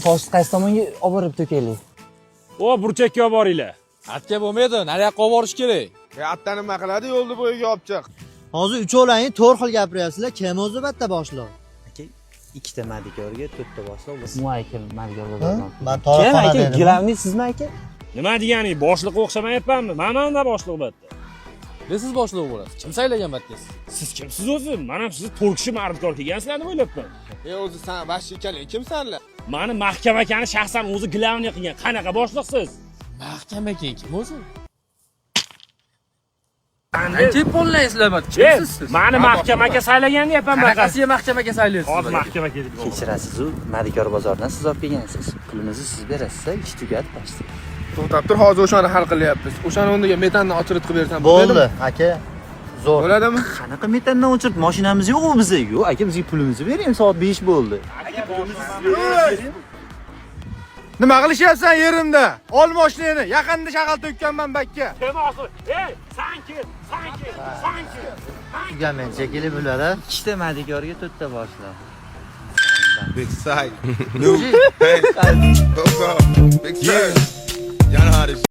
Toshni qaysi tomonga olib borib to'kaylik? O burchakka olib boringlar. Atga bo'lmaydi, nariyoqqa olib borish kerak. Atta nima qiladi yo'lni bo'yiga olib chiq. Hozir uchovlaring to'rt xil gapiryapsizlar. Kim o'zi bitta boshliq? Aka, ikkita madikorga to'rtta boshliq bo'lsa. Moy aka, madigar bozordan. Men to'rxona Kim aka, dedim. glavniy sizmi aka? Nima degani? Boshliqqa o'xshamayapmanmi? Mana boshliq bo'pti. Siz boshliq bo'lasiz. Kim saylagan batdasiz? Siz kimsiz o'zi? Men ham sizni 4 kishi mardikor kelgansizlar deb o'ylabman. O'zi sen boshchi ekanling, kimsanlar? Mani mahkama akani shaxsan o'zi glavniy qilgan. Qanaqa boshliqsiz? Mahkama kim o'zi? Ancha polnaysizlar bat. Kimsiz siz? Mani mahkamaga saylagan deyapman men. Qanaqasiga mahkamaga saylaysiz? Hozir mahkamaga kelib. Kechirasiz-u, madikor bozoridan siz olib kelgansiz. Pulimizni siz berasiz, ish tugadi boshda. To'xtab tur, hozir o'shani hal qilyapmiz. O'shani o'rniga metanni ochiritib bersam Bo'ldi, aka. Zo'r. Bo'ladimi? Qanaqa metandan o'chirib, mashinamiz yo'q-ku bizga. Yo'q, aka bizga pulimizni bering, soat 5 bo'ldi. Nima qilishyapsan yerimda? Ol mashinani, yaqinda shag'al to'kkanman bakka. Kim hozir? Ey, sanki. Tugamen chekili bo'ladi. Ikkita madikorga to'rtta boshliq. Big sight. New. Hey. Big sight. You know how this